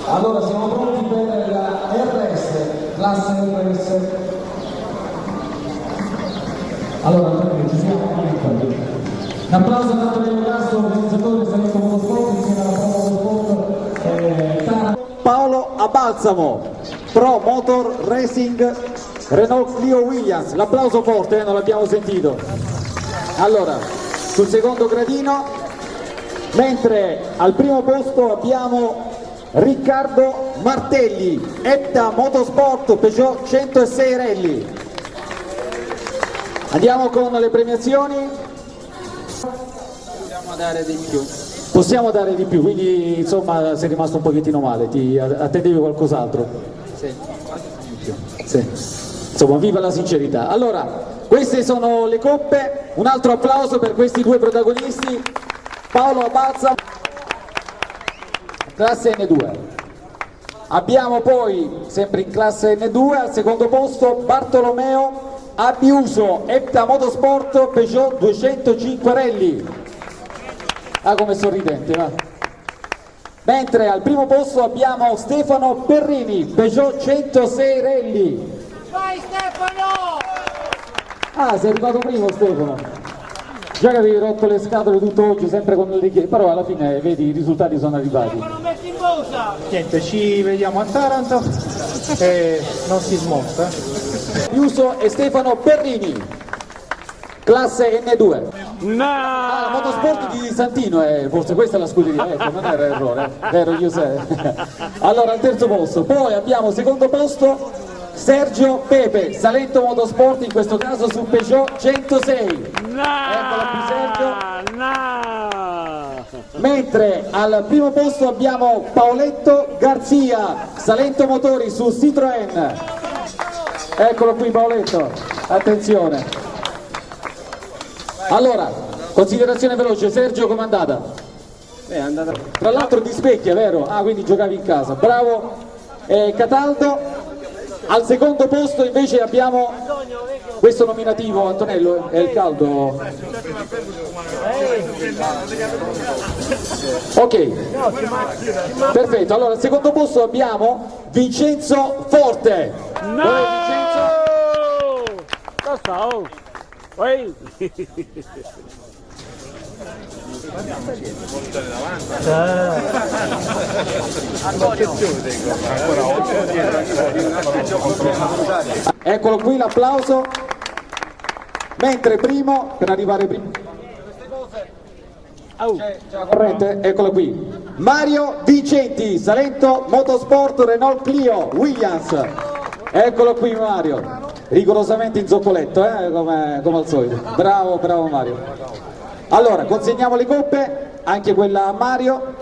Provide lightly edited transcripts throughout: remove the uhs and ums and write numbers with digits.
Allora siamo pronti per la RS, classe RS. Allora, ci siamo. Un applauso a Antonio Castro, organizzatore del Salento Motorsport, insieme alla Pro Motorsport Paolo Abalsamo, Pro Motor Racing Renault Clio Williams. L'applauso forte, non l'abbiamo sentito. Allora, sul secondo gradino, mentre al primo posto abbiamo Riccardo Martelli, Etta Motorsport Peugeot 106 Rally. Andiamo con le premiazioni. Possiamo dare di più. Possiamo dare di più, quindi insomma sei rimasto un pochettino male, ti attendevi qualcos'altro? Sì. Sì. Insomma, viva la sincerità. Allora, queste sono le coppe, un altro applauso per questi due protagonisti, Paolo Abalza, classe N2. Abbiamo poi, sempre in classe N2, al secondo posto Bartolomeo Abiuso, Epta Motorsport Peugeot 205 Rally. Ah, come sorridente, va. Mentre al primo posto abbiamo Stefano Perrini, Peugeot 106 Rally. Vai Stefano! Ah, sei arrivato primo Stefano. Già che avevi rotto le scatole tutto oggi, sempre con le richieste, però alla fine vedi i risultati sono arrivati. Stefano, metti in busa! Niente, ci vediamo a Taranto e non si smonta. Abiuso e Stefano Perrini, classe N2. No! Ah, la motorsport di Santino, forse questa è la scuderia, ecco, non era errore, vero Giuseppe? Allora, al terzo posto, poi abbiamo secondo posto Sergio Pepe, Salento Motorsport, in questo caso su Peugeot 106. No! Eccolo qui Sergio. No! Mentre al primo posto abbiamo Paoletto Garzia, Salento Motori su Citroën. Eccolo qui Paoletto, attenzione. Allora, considerazione veloce, Sergio com'è andata? È andata. Tra l'altro di Specchia, vero? Ah, quindi giocavi in casa, bravo. Cataldo. Al secondo posto invece abbiamo questo nominativo, Antonello, è il caldo. Ok, perfetto, allora al secondo posto abbiamo Vincenzo Forte. No! Vincenzo? Cosa? Oh? Ehi! Eccolo qui l'applauso. Mentre primo, per arrivare primo, corrente, eccolo qui, Mario Vincenti, Salento Motorsport Renault Clio Williams. Eccolo qui Mario, rigorosamente in zoccoletto, come al solito. Bravo, bravo Mario. Allora, consegniamo le coppe, anche quella a Mario.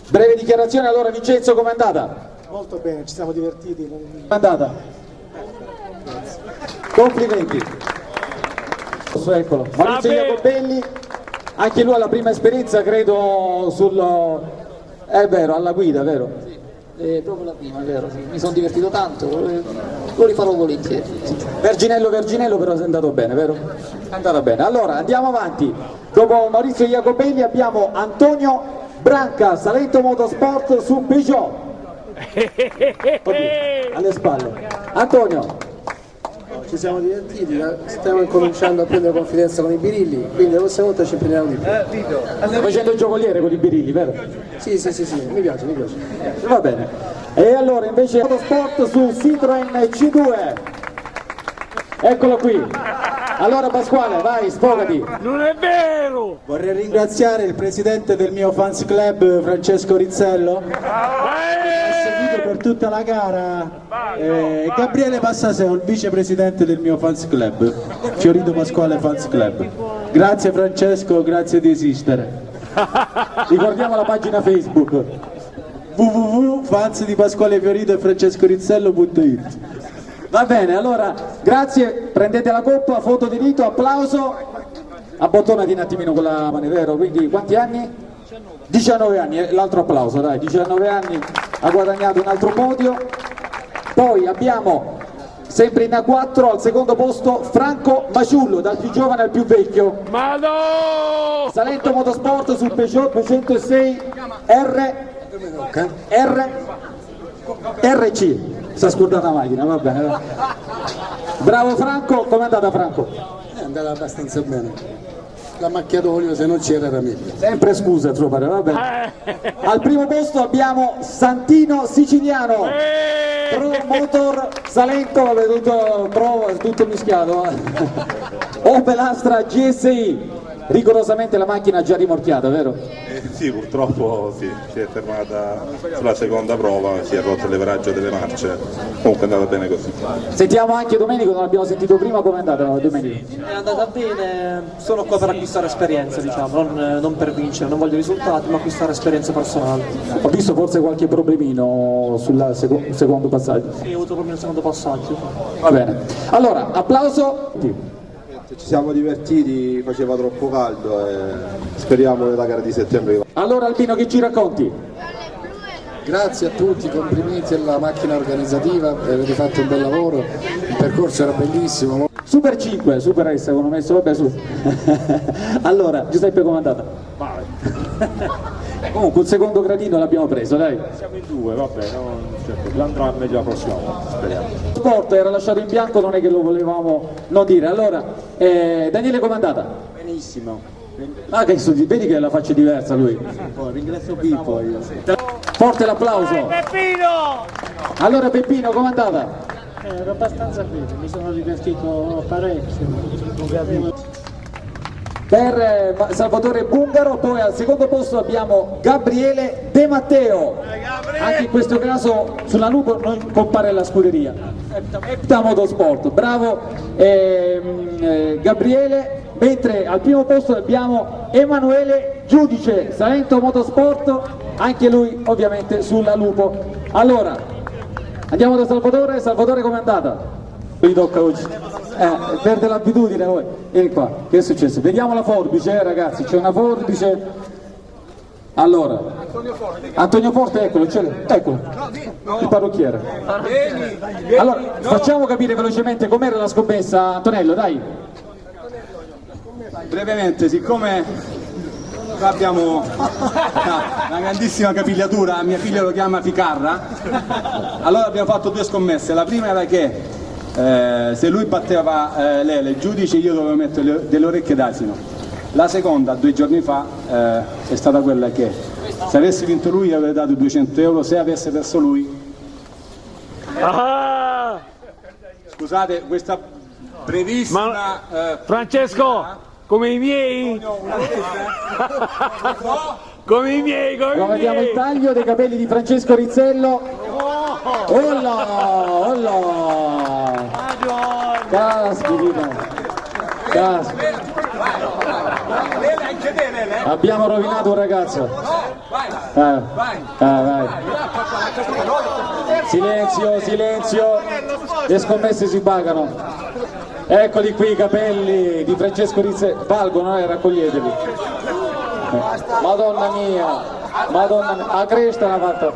Breve dichiarazione, allora Vincenzo, com'è andata? Molto bene, ci siamo divertiti. Com'è andata? Complimenti. Eccolo, Maurizio Jacobelli, anche lui ha la prima esperienza, credo, è vero, alla guida, vero? Proprio la prima, è vero, sì. Mi sono divertito tanto, lo rifarò volentieri. Verginello però è andato bene, vero? È andata bene. Allora andiamo avanti. Dopo Maurizio Jacobelli abbiamo Antonio Branca, Salento Motorsport su Peugeot. Oddio, alle spalle. Antonio, Ci siamo divertiti, stiamo incominciando a prendere confidenza con i birilli, quindi la prossima volta ci impegniamo di più. stai facendo il giocoliere con i birilli, vero? Sì, mi piace. Va bene. E allora invece Motorsport su Citroën C2. Eccolo qui. Allora Pasquale, vai, sfogati. Non è vero! Vorrei ringraziare il presidente del mio fans club, Francesco Rizzello, seguito per tutta la gara, Gabriele Passaseo, il vicepresidente del mio fans club, Fiorito Pasquale Fans Club. Grazie Francesco, grazie di esistere. Ricordiamo la pagina Facebook. www.fansdipasqualefiorito e francescorizzello.it. Va bene, allora grazie, prendete la coppa, foto di rito, applauso. Abbottonati un attimino con la mano, vero? Quindi quanti anni? 19 anni, l'altro applauso, dai, 19 anni, ha guadagnato un altro podio. Poi abbiamo, sempre in A4, al secondo posto, Franco Maciullo, dal più giovane al più vecchio. Ma no! Salento Motorsport sul Peugeot 206 RC. Si è scordata la macchina, va bene. Va. Bravo Franco, com'è andata Franco? È andata abbastanza bene. La macchia d'olio se non c'era era meglio. Sempre scusa, suo pare, va bene. Al primo posto abbiamo Santino Siciliano, Pro Motor Salento, vabbè, tutto mischiato. Opel Astra GSI, rigorosamente la macchina già rimorchiata, vero? Sì, purtroppo sì, si è fermata sulla seconda prova, si è rotto il leveraggio delle marce, comunque è andata bene così. Sentiamo anche Domenico, non l'abbiamo sentito prima, com'è andata Domenico? È andata bene, sono qua per acquistare esperienza, diciamo, non per vincere, non voglio risultati, ma acquistare esperienza personale. Ho visto forse qualche problemino sul secondo passaggio. Sì, ho avuto proprio il secondo passaggio. Va bene. Allora, applauso. Ci siamo divertiti, faceva troppo caldo e speriamo nella gara di settembre. Allora Albino, che ci racconti? Grazie a tutti, complimenti alla macchina organizzativa, avete fatto un bel lavoro, il percorso era bellissimo. Super 5, Super S avevo messo, vabbè su. Allora, Giuseppe com'è andata? Comunque un secondo gradino l'abbiamo preso, dai. Siamo in due, vabbè, certo, andrà meglio la prossima volta, speriamo. Lo sport era lasciato in bianco, non è che lo volevamo non dire. Allora, Daniele com'è andata? Benissimo. Ah, che vedi che la faccia è diversa lui. Ringrazio Pippo io. Forte l'applauso. Peppino! Allora Peppino, com'è andata? Ero abbastanza bene, mi sono divertito parecchio. Per Salvatore Bungaro, poi al secondo posto abbiamo Gabriele De Matteo. Anche in questo caso sulla Lupo non compare la scuderia. Epta Motorsport, bravo Gabriele. Mentre al primo posto abbiamo Emanuele Giudice, Salento Motorsport, anche lui ovviamente sulla Lupo. Allora, andiamo da Salvatore. Salvatore com'è andata? Mi tocca oggi. Perde l'abitudine voi. Vieni qua, che è successo? Vediamo la forbice, ragazzi, c'è una forbice. Allora, Antonio Forte, eccolo, eccolo, il parrucchiere. Allora, facciamo capire velocemente com'era la scommessa, Antonello, dai. Brevemente, siccome abbiamo una grandissima capigliatura, mia figlia lo chiama Ficarra, allora abbiamo fatto due scommesse. La prima era che se lui batteva Lele, il giudice, io dovevo mettere delle orecchie d'asino. La seconda, 2 giorni fa, è stata quella che se avesse vinto lui avrei dato 200 euro, se avesse perso lui. Ah! Scusate, questa brevissima... Francesco, come i miei? Come i miei, come Ora i vediamo il miei. taglio dei capelli di Francesco Rizzello. Olla, olla. Caspita. Caspita. Abbiamo rovinato un ragazzo. Vai. Silenzio, silenzio. Le scommesse si pagano. Eccoli qui i capelli di Francesco Rizzello. Valgono, raccoglieteli. Madonna mia, a cresta l'ha fatto.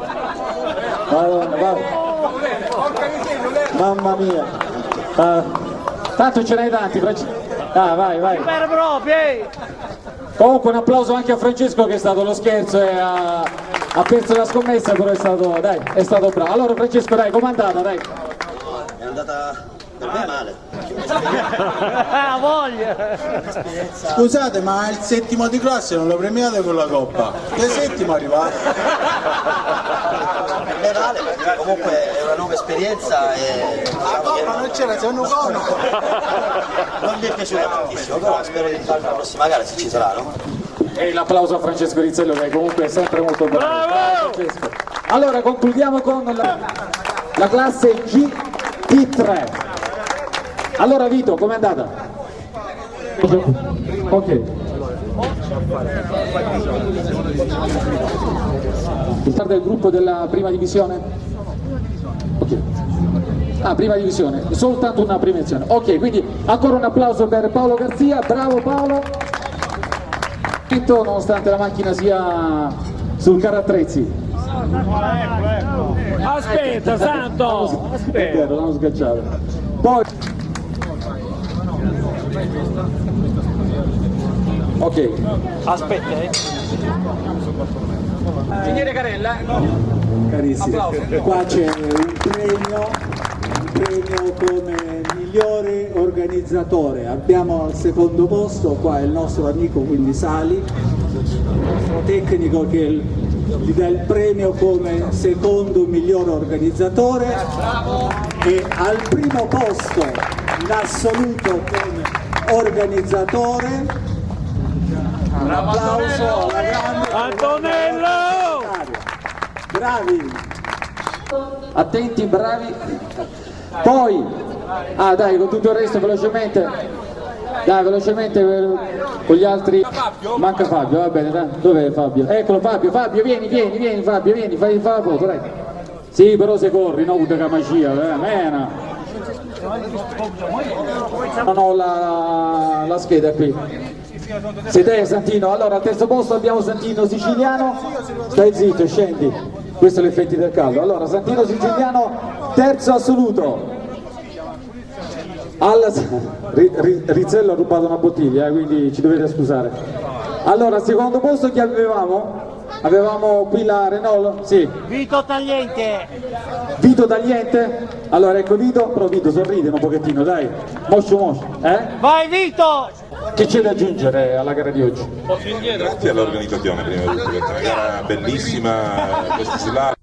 Madonna, va. Mamma mia. Tanto ce n'hai tanti, vai. Per proprio! Comunque un applauso anche a Francesco che è stato lo scherzo e ha perso la scommessa, però è stato bravo. Allora Francesco, dai, com'è andata, dai? È andata per me male. Ah, voglia! Scusate, ma il settimo di classe non lo premiate con la coppa? Che settimo è arrivato? Per me male perché comunque è una nuova esperienza e La coppa non c'era, sei un uomo! non mi è piaciuta tantissimo, però spero di fare la prossima gara se ci sarà, no? E l'applauso a Francesco Rizzello che comunque è sempre molto bravo. Bravo! Francesco. Allora concludiamo con la classe GT3. Allora Vito, com'è andata? Ok. Il tar del gruppo della prima divisione? Ok. Ah, prima divisione, soltanto una premiazione. Ok, quindi ancora un applauso per Paolo Garzia, bravo Paolo. Nonostante la macchina sia sul carro attrezzi. Aspetta, Santo! È vero, l'hanno sgaggiato. Poi ok. Aspetta, Ingegnere Carella. Carissimi, qua c'è un premio come migliore organizzatore. Abbiamo al secondo posto qua il nostro amico quindi Sali, il nostro tecnico che gli dà il premio come secondo miglior organizzatore, e al primo posto in assoluto come organizzatore un applauso alla grande Antonello! bravi. Attenti, bravi. Poi, dai, con tutto il resto velocemente. Dai, velocemente con gli altri. Manca Fabio, va bene, dai. Dov'è Fabio? Eccolo Fabio, vieni Fabio, vieni, fai la foto, dai. Sì, però se corri, no, da camacia, mena. Non ho la scheda qui. Sei te Santino, allora al terzo posto abbiamo Santino Siciliano. Stai zitto, scendi. Questo è l'effetto del caldo. Allora, Santino Siciliano, terzo assoluto. Rizzello ha rubato una bottiglia, quindi ci dovete scusare. Allora, al secondo posto chi avevamo? Avevamo qui la Renault? Sì. Vito Tagliente. Vito Tagliente? Allora ecco Vito, però Vito sorride un pochettino, dai. Moscio, Vai Vito! Che c'è da aggiungere alla gara di oggi? Grazie all'organizzazione prima di tutto, perché è una gara bellissima, questi slalom.